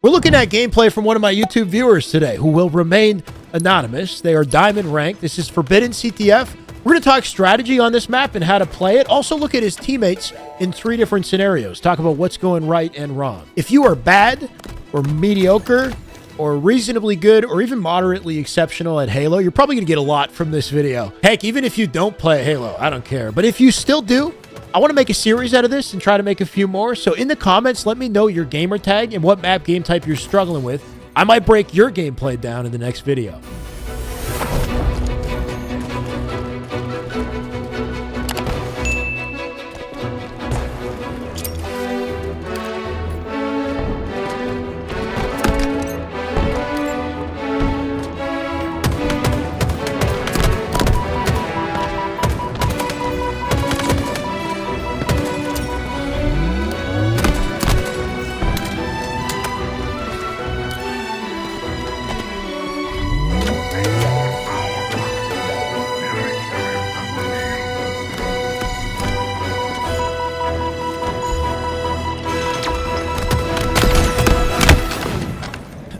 We're looking at gameplay from one of my YouTube viewers today who will remain anonymous. They are diamond ranked. This is Forbidden CTF. We're going to talk strategy on this map and how to play it. Also look at his teammates in 3 different scenarios. Talk about what's going right and wrong. If you are bad or mediocre or reasonably good or even moderately exceptional at Halo, you're probably going to get a lot from this video. Heck, even if you don't play Halo, I don't care. But if you still do, I want to make a series out of this and try to make a few more. So in the comments, let me know your gamer tag and what map game type you're struggling with. I might break your gameplay down in the next video.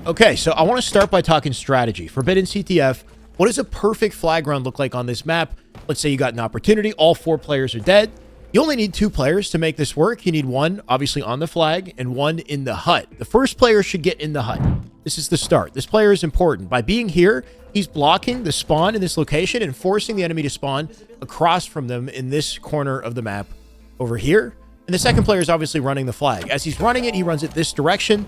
Okay, so I want to start by talking strategy. Forbidden CTF, what does a perfect flag run look like on this map? Let's say you got an opportunity, all 4 players are dead. You only need 2 players to make this work. You need 1, obviously, on the flag and 1 in the hut. The first player should get in the hut. This is the start. This player is important. By being here, he's blocking the spawn in this location and forcing the enemy to spawn across from them in this corner of the map over here. And the second player is obviously running the flag. As he's running it, he runs it this direction,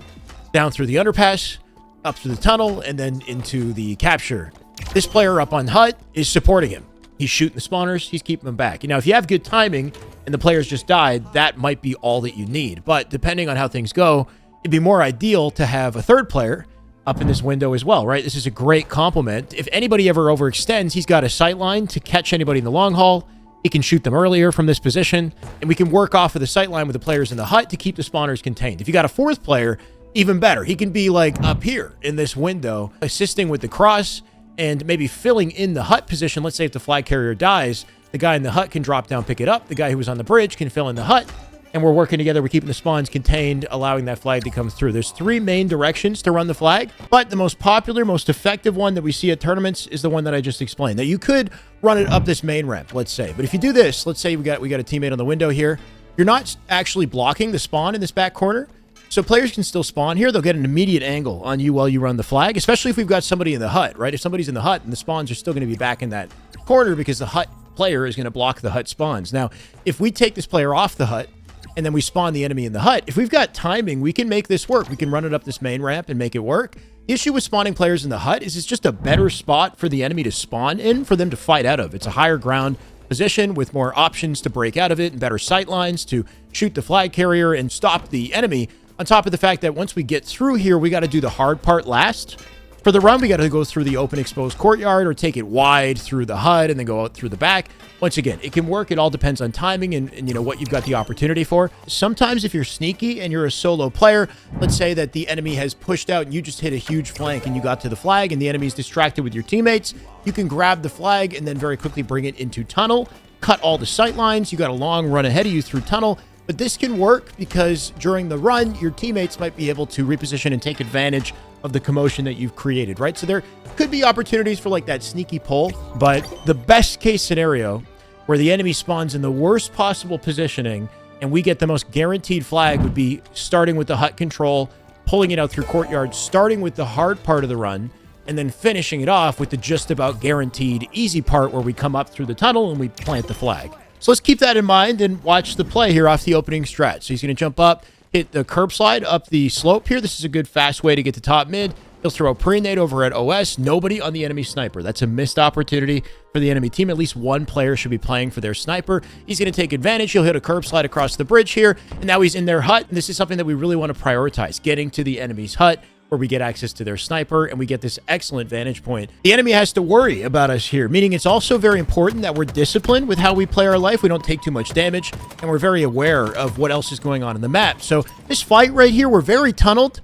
down through the underpass, up through the tunnel, and then into the capture. This player up on hut is supporting him. He's shooting the spawners. He's keeping them back. Now, if you have good timing and the players just died, that might be all that you need. But depending on how things go, it'd be more ideal to have a third player up in this window as well, right? This is a great complement. If anybody ever overextends, he's got a sight line to catch anybody in the long haul. He can shoot them earlier from this position, and we can work off of the sight line with the players in the hut to keep the spawners contained. If you got a fourth player, even better. He can be like up here in this window, assisting with the cross and maybe filling in the hut position. Let's say if the flag carrier dies, the guy in the hut can drop down, pick it up. The guy who was on the bridge can fill in the hut, and we're working together. We're keeping the spawns contained, allowing that flag to come through. There's 3 main directions to run the flag, but the most popular, most effective one that we see at tournaments is the one that I just explained. Now, you could run it up this main ramp, let's say, but if you do this, let's say we got a teammate on the window here. You're not actually blocking the spawn in this back corner. So players can still spawn here. They'll get an immediate angle on you while you run the flag, especially if we've got somebody in the hut, right? If somebody's in the hut and the spawns are still going to be back in that corner because the hut player is going to block the hut spawns. Now, if we take this player off the hut and then we spawn the enemy in the hut, if we've got timing, we can make this work. We can run it up this main ramp and make it work. The issue with spawning players in the hut is it's just a better spot for the enemy to spawn in for them to fight out of. It's a higher ground position with more options to break out of it and better sight lines to shoot the flag carrier and stop the enemy. On top of the fact that once we get through here, we got to do the hard part last. For the run, we got to go through the open exposed courtyard or take it wide through the hut and then go out through the back. Once again, it can work. It all depends on timing and you know what you've got the opportunity for. Sometimes if you're sneaky and you're a solo player, let's say that the enemy has pushed out and you just hit a huge flank and you got to the flag and the enemy's distracted with your teammates, you can grab the flag and then very quickly bring it into tunnel, cut all the sight lines. You got a long run ahead of you through tunnel. But this can work because during the run, your teammates might be able to reposition and take advantage of the commotion that you've created, right? So there could be opportunities for like that sneaky pull, but the best case scenario where the enemy spawns in the worst possible positioning and we get the most guaranteed flag would be starting with the hut control, pulling it out through courtyard, starting with the hard part of the run, and then finishing it off with the just about guaranteed easy part where we come up through the tunnel and we plant the flag. So let's keep that in mind and watch the play here off the opening strat. So he's going to jump up, hit the curb slide up the slope here. This is a good fast way to get to top mid. He'll throw a pre-nade over at OS. Nobody on the enemy sniper. That's a missed opportunity for the enemy team. At least one player should be playing for their sniper. He's going to take advantage. He'll hit a curb slide across the bridge here. And now he's in their hut. And this is something that we really want to prioritize, getting to the enemy's hut, where we get access to their sniper and we get this excellent vantage point. The enemy has to worry about us here, meaning it's also very important that we're disciplined with how we play our life. We don't take too much damage and we're very aware of what else is going on in the map. So this fight right here, we're very tunneled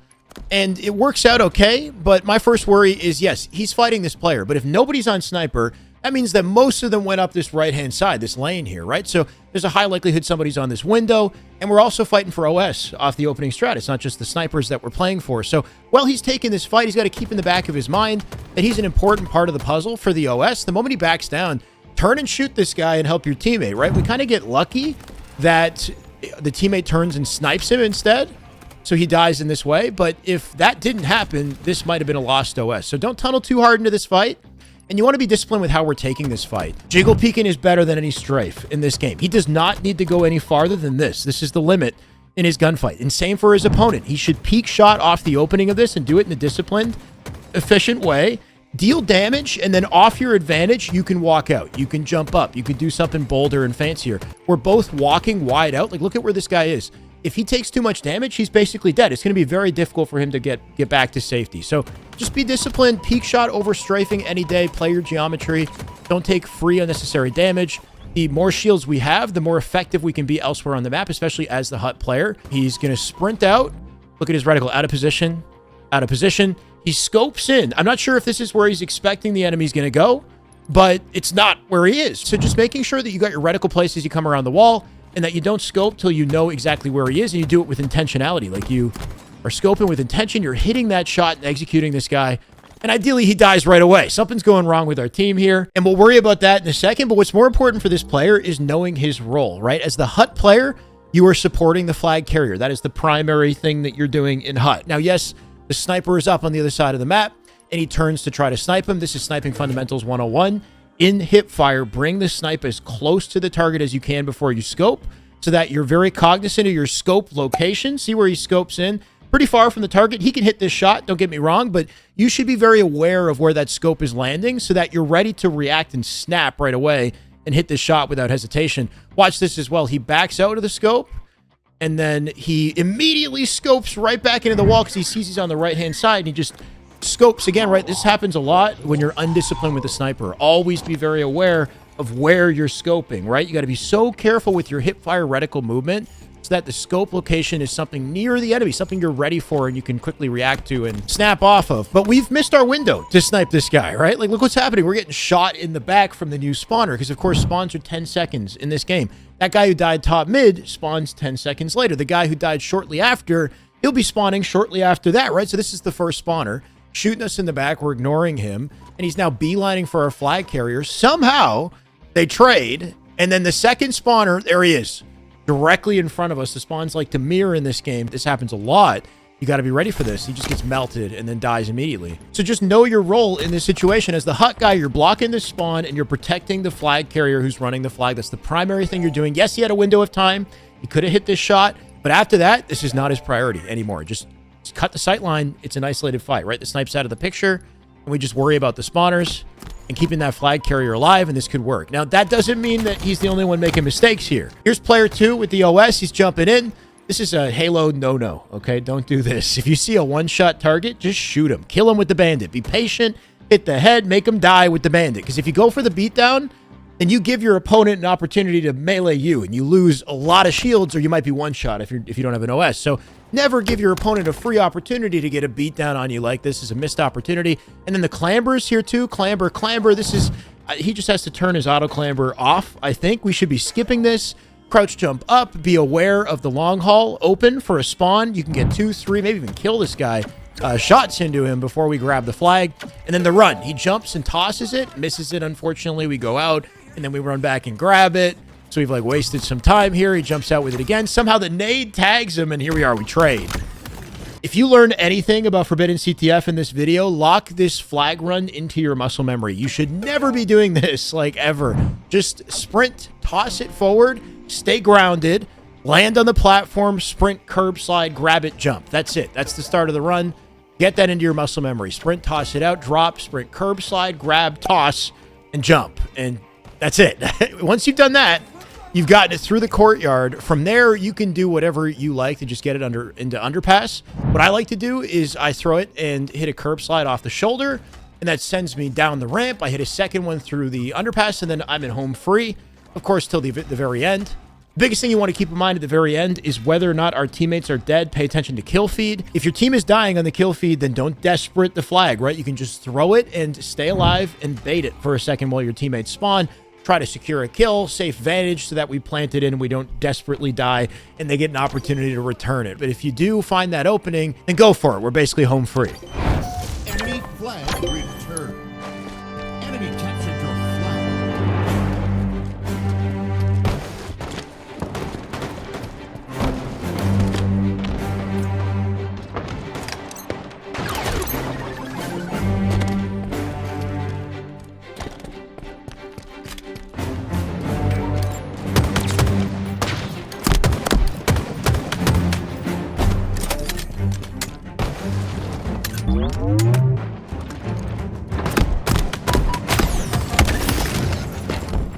and it works out okay. But my first worry is, yes, he's fighting this player. But if nobody's on sniper, That means that most of them went up this right-hand side, this lane here, right? So there's a high likelihood somebody's on this window, and we're also fighting for OS off the opening strat. It's not just the snipers that we're playing for. So while he's taking this fight, he's got to keep in the back of his mind that he's an important part of the puzzle for the OS. The moment he backs down, turn and shoot this guy and help your teammate, right? We kind of get lucky that the teammate turns and snipes him instead, so he dies in this way. But if that didn't happen, this might have been a lost OS. So don't tunnel too hard into this fight. And you want to be disciplined with how we're taking this fight. Jiggle peeking is better than any strafe in this game. He does not need to go any farther than this. This is the limit in his gunfight. And same for his opponent. He should peek shot off the opening of this and do it in a disciplined, efficient way. Deal damage, and then off your advantage, you can walk out. You can jump up. You can do something bolder and fancier. We're both walking wide out. Like, look at where this guy is. If he takes too much damage, he's basically dead. It's going to be very difficult for him to get back to safety. So just be disciplined. Peek shot over strafing any day. Play your geometry. Don't take free unnecessary damage. The more shields we have, the more effective we can be elsewhere on the map, especially as the hut player. He's going to sprint out. Look at his reticle. Out of position. Out of position. He scopes in. I'm not sure if this is where he's expecting the enemy's going to go, but it's not where he is. So just making sure that you got your reticle placed as you come around the wall, and that you don't scope till you know exactly where he is, and you do it with intentionality. Like, you are scoping with intention, you're hitting that shot and executing this guy, and ideally he dies right away. Something's going wrong with our team here, and we'll worry about that in a second. But what's more important for this player is knowing his role, right? As the hut player, you are supporting the flag carrier. That is the primary thing that you're doing in hut. Now, yes, the sniper is up on the other side of the map, and he turns to try to snipe him. This is Sniping Fundamentals 101. In hip fire, bring the snipe as close to the target as you can before you scope, so that you're very cognizant of your scope location. See where he scopes in. Pretty far from the target. He can hit this shot, don't get me wrong, but you should be very aware of where that scope is landing so that you're ready to react and snap right away and hit this shot without hesitation. Watch this as well. He backs out of the scope, and then he immediately scopes right back into the wall because he sees he's on the right-hand side, and he just scopes again, right? This happens a lot when you're undisciplined with a sniper. Always be very aware of where you're scoping, right? You got to be so careful with your hip fire reticle movement so that the scope location is something near the enemy, something you're ready for and you can quickly react to and snap off of. But we've missed our window to snipe this guy, right? Like, look what's happening. We're getting shot in the back from the new spawner because, of course, spawns are 10 seconds in this game. That guy who died top mid spawns 10 seconds later. The guy who died shortly after, he'll be spawning shortly after that, right? So this is the first spawner shooting us in the back. We're ignoring him, and he's now beelining for our flag carrier. Somehow they trade, and then the second spawner, there he is, directly in front of us. The spawns like to mirror in this game. This happens a lot. You got to be ready for this. He just gets melted and then dies immediately. So just know your role in this situation. As the hut guy, you're blocking the spawn and you're protecting the flag carrier who's running the flag. That's the primary thing you're doing. Yes, he had a window of time. He could have hit this shot, but after that, this is not his priority anymore. Just cut the sight line. It's an isolated fight, right? The snipe's out of the picture, and we just worry about the spawners and keeping that flag carrier alive, and this could work. Now, that doesn't mean that he's the only one making mistakes here. Here's player 2 with the OS. He's jumping in. This is a Halo no-no, okay? Don't do this. If you see a one-shot target, just shoot him. Kill him with the bandit. Be patient. Hit the head. Make him die with the bandit. Because if you go for the beatdown, then you give your opponent an opportunity to melee you, and you lose a lot of shields, or you might be one-shot if you don't have an OS. So never give your opponent a free opportunity to get a beatdown on you like this. Is a missed opportunity. And then the clambers here too. Clamber. This is... he just has to turn his auto clamber off, I think. We should be skipping this. Crouch jump up. Be aware of the long haul. Open for a spawn. You can get 2, 3, maybe even kill this guy. Shots into him before we grab the flag. And then the run. He jumps and tosses it. Misses it, unfortunately. We go out. And then we run back and grab it. So we've like wasted some time here. He jumps out with it again. Somehow the nade tags him, and here we are. We trade. If you learned anything about Forbidden CTF in this video, lock this flag run into your muscle memory. You should never be doing this, like, ever. Just sprint, toss it forward, stay grounded, land on the platform, sprint, curb slide, grab it, jump. That's it. That's the start of the run. Get that into your muscle memory. Sprint, toss it out, drop, sprint, curb slide, grab, toss, and jump. And that's it. Once you've done that, you've gotten it through the courtyard. From there, you can do whatever you like to just get it into underpass. What I like to do is I throw it and hit a curb slide off the shoulder, and that sends me down the ramp. I hit a second one through the underpass, and then I'm at home free, of course, till the very end. Biggest thing you want to keep in mind at the very end is whether or not our teammates are dead. Pay attention to kill feed. If your team is dying on the kill feed, then don't desperate the flag, right? You can just throw it and stay alive and bait it for a second while your teammates spawn. Try to secure a kill, safe vantage so that we plant it in and we don't desperately die and they get an opportunity to return it. But if you do find that opening, then go for it. We're basically home free. Enemy flag returned. Enemy captured your flag.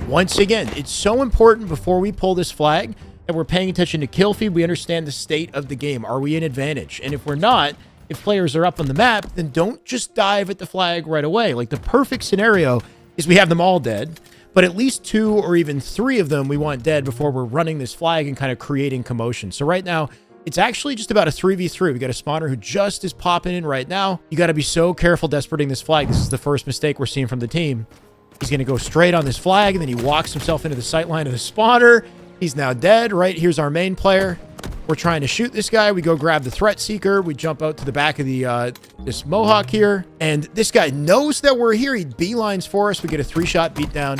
Once again, it's so important before we pull this flag that we're paying attention to kill feed. We understand the state of the game. Are we in advantage? And if we're not, if players are up on the map, then don't just dive at the flag right away. Like, the perfect scenario is we have them all dead, but at least 2 or even 3 of them we want dead before we're running this flag and kind of creating commotion. So right now, it's actually just about a 3v3. We got a spawner who just is popping in right now. You got to be so careful desperating this flag. This is the first mistake we're seeing from the team. He's going to go straight on this flag, and then he walks himself into the sight line of the spawner. He's now dead, right? Here's our main player. We're trying to shoot this guy. We go grab the threat seeker. We jump out to the back of the this mohawk here, and this guy knows that we're here. He beelines for us. We get a 3-shot beatdown,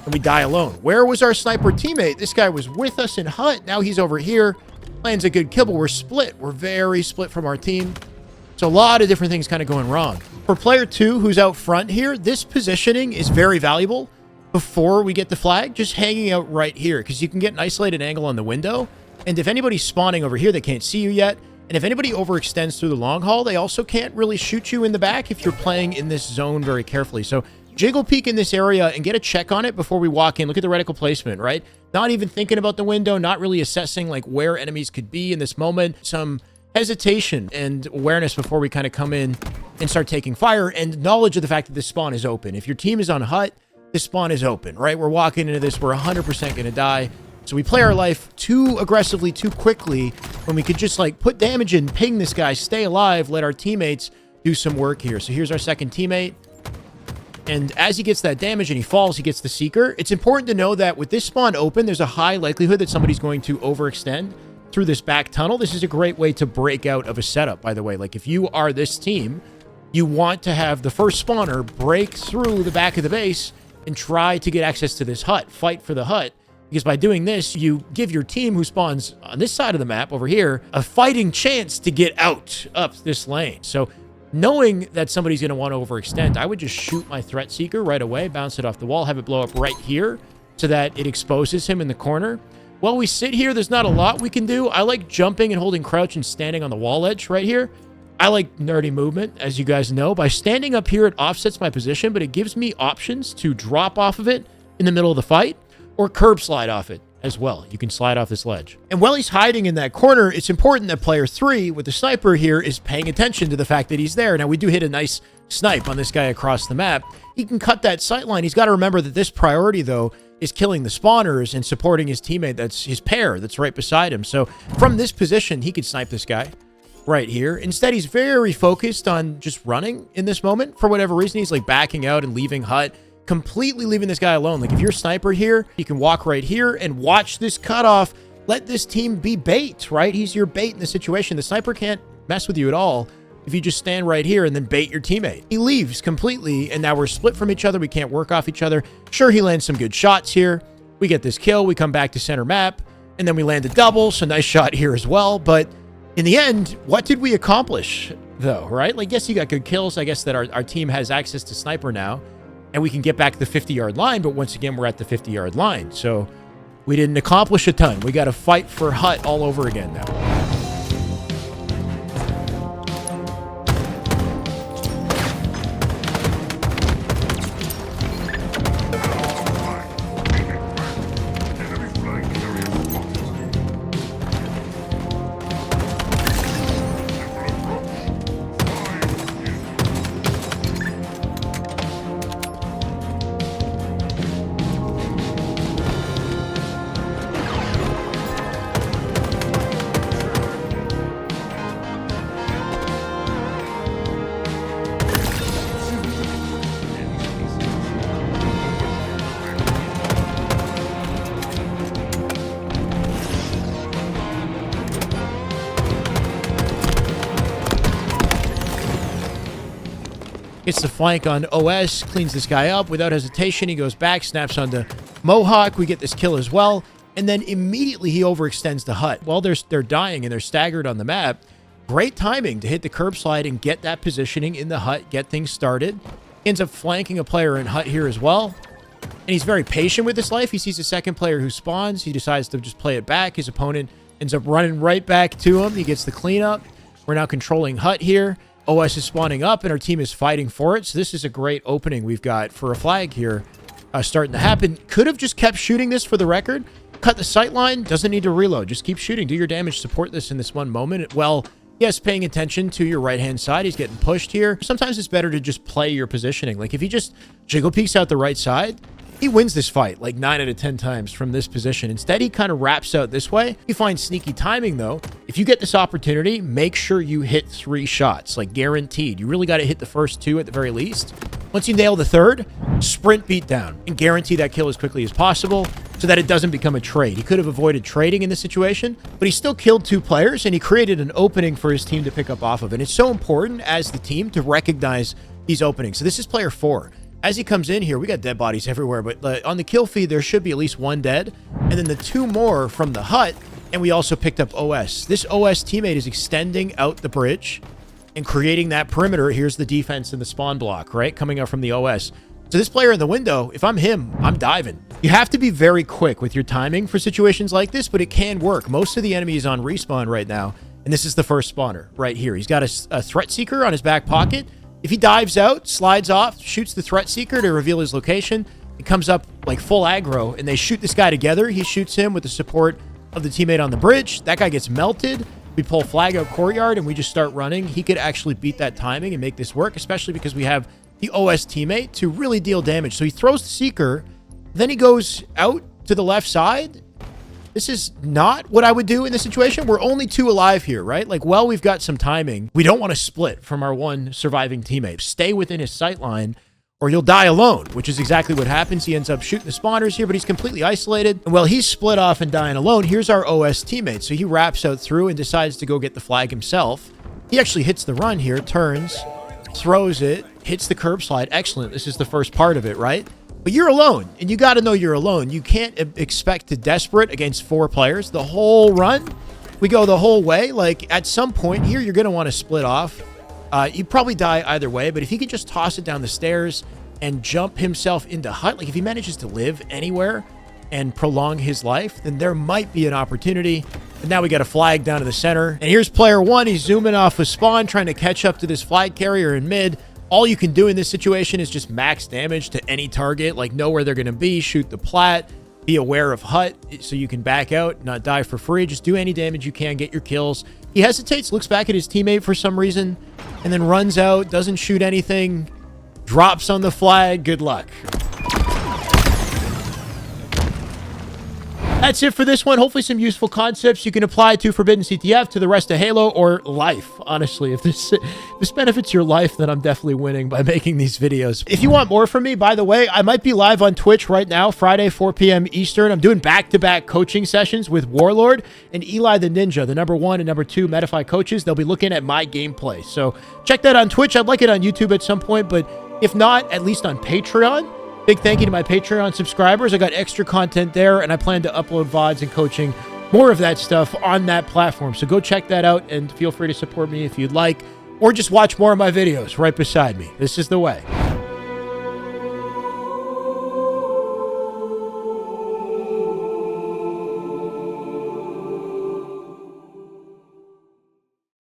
and we die alone. Where was our sniper teammate? This guy was with us in hut. Now he's over here. Lands a good kill, but we're split. We're very split from our team. So a lot of different things kind of going wrong. For player 2, who's out front here, this positioning is very valuable before we get the flag. Just hanging out right here, because you can get an isolated angle on the window. And if anybody's spawning over here, they can't see you yet. And if anybody overextends through the long haul, they also can't really shoot you in the back if you're playing in this zone very carefully. So jiggle peek in this area and get a check on it before we walk in. Look at the reticle placement, right? Not even thinking about the window, not really assessing like where enemies could be in this moment. Some hesitation and awareness before we kind of come in and start taking fire, and knowledge of the fact that this spawn is open. If your team is on hut, this spawn is open, right? We're walking into this, we're 100% going to die. So we play our life too aggressively, too quickly, when we could just like put damage in, ping this guy, stay alive, let our teammates do some work here. So here's our second teammate. And as he gets that damage and he falls, he gets the seeker. It's important to know that with this spawn open, there's a high likelihood that somebody's going to overextend through this back tunnel. This is a great way to break out of a setup, by the way. Like, if you are this team, you want to have the first spawner break through the back of the base and try to get access to this hut, fight for the hut. Because by doing this, you give your team who spawns on this side of the map over here a fighting chance to get out up this lane. So knowing that somebody's going to want to overextend, I would just shoot my threat seeker right away, bounce it off the wall, have it blow up right here so that it exposes him in the corner. While we sit here, there's not a lot we can do. I like jumping and holding crouch and standing on the wall edge right here. I like nerdy movement, as you guys know. By standing up here, it offsets my position, but it gives me options to drop off of it in the middle of the fight or curb slide off it as well. You can slide off this ledge. And while he's hiding in that corner, it's important that player 3 with the sniper here is paying attention to the fact that he's there. Now, we do hit a nice snipe on this guy across the map. He can cut that sight line. He's got to remember that this priority, though, is killing the spawners and supporting his teammate, that's his pair, that's right beside him. So from this position, he could snipe this guy right here. Instead, he's very focused on just running in this moment. For whatever reason, he's like backing out and leaving hut, completely leaving this guy alone. Like, if you're a sniper here, you can walk right here and watch this cutoff. Let this team be bait, right? He's your bait in the situation. The sniper can't mess with you at all if you just stand right here and then bait your teammate. He leaves completely, and now we're split from each other. We can't work off each other. Sure, he lands some good shots here. We get this kill. We come back to center map, and then we land a double, so nice shot here as well. But in the end, what did we accomplish, though, right? Like, yes, you got good kills. I guess that our team has access to sniper now, and we can get back to the 50-yard line, but once again, we're at the 50-yard line. So we didn't accomplish a ton. We got to fight for hut all over again now. Gets the flank on OS, cleans this guy up without hesitation. He goes back, snaps onto Mohawk. We get this kill as well. And then immediately he overextends the hut. While they're dying and they're staggered on the map, great timing to hit the curb slide and get that positioning in the hut, get things started. Ends up flanking a player in hut here as well. And he's very patient with his life. He sees a second player who spawns. He decides to just play it back. His opponent ends up running right back to him. He gets the cleanup. We're now controlling hut here. OS is spawning up, and our team is fighting for it. So this is a great opening we've got for a flag here starting to happen. Could have just kept shooting this for the record. Cut the sight line. Doesn't need to reload. Just keep shooting. Do your damage. Support this in this one moment. Well, yes, paying attention to your right-hand side. He's getting pushed here. Sometimes it's better to just play your positioning. Like, if he just jiggle peeks out the right side, he wins this fight like 9 out of 10 times from this position. Instead, he kind of wraps out this way. You find sneaky timing, though. If you get this opportunity, make sure you hit 3 shots, like guaranteed. You really got to hit the first 2 at the very least. Once you nail the third, sprint beat down and guarantee that kill as quickly as possible so that it doesn't become a trade. He could have avoided trading in this situation, but he still killed 2 players and he created an opening for his team to pick up off of. And it's so important as the team to recognize these openings. So this is player 4. As he comes in here, we got dead bodies everywhere, but on the kill feed, there should be at least 1 dead, and then the 2 more from the hut, and we also picked up OS. This OS teammate is extending out the bridge and creating that perimeter. Here's the defense in the spawn block, right? Coming out from the OS. So this player in the window, if I'm him, I'm diving. You have to be very quick with your timing for situations like this, but it can work. Most of the enemy is on respawn right now, and this is the first spawner right here. He's got a threat seeker on his back pocket. If he dives out, slides off, shoots the threat seeker to reveal his location, it comes up like full aggro, and they shoot this guy together. He shoots him with the support of the teammate on the bridge. That guy gets melted. We pull flag out courtyard, and we just start running. He could actually beat that timing and make this work, especially because we have the OS teammate to really deal damage. So he throws the seeker, then he goes out to the left side. This is not what I would do in this situation. We're only 2 alive here, right? Like, well, we've got some timing. We don't want to split from our 1 surviving teammate. Stay within his sight line or you'll die alone, which is exactly what happens. He ends up shooting the spawners here, but he's completely isolated. And while he's split off and dying alone, here's our OS teammate. So he wraps out through and decides to go get the flag himself. He actually hits the run here, turns, throws it, hits the curb slide. Excellent. This is the first part of it, right? But you're alone, and you got to know you're alone. You can't expect to desperate against 4 players. The whole run, we go the whole way. Like, at some point here, you're going to want to split off. You'd probably die either way, but if he could just toss it down the stairs and jump himself into hut, like if he manages to live anywhere and prolong his life, then there might be an opportunity. But now we got a flag down to the center. And here's player 1. He's zooming off a spawn, trying to catch up to this flag carrier in mid. All you can do in this situation is just max damage to any target, like know where they're going to be, shoot the plat, be aware of hut so you can back out, not die for free. Just do any damage you can, get your kills. He hesitates, looks back at his teammate for some reason, and then runs out, doesn't shoot anything, drops on the flag. Good luck. That's it for this one. Hopefully some useful concepts you can apply to Forbidden CTF, to the rest of Halo, or life. Honestly, if this benefits your life, then I'm definitely winning by making these videos. If you want more from me, by the way, I might be live on Twitch right now, Friday, 4 p.m. Eastern. I'm doing back-to-back coaching sessions with Warlord and Eli the Ninja, the #1 and #2 Medify coaches. They'll be looking at my gameplay. So check that on Twitch. I'd like it on YouTube at some point, but if not, at least on Patreon. Big thank you to my Patreon subscribers. I got extra content there, and I plan to upload VODs and coaching, more of that stuff on that platform. So go check that out, and feel free to support me if you'd like, or just watch more of my videos right beside me. This is the way.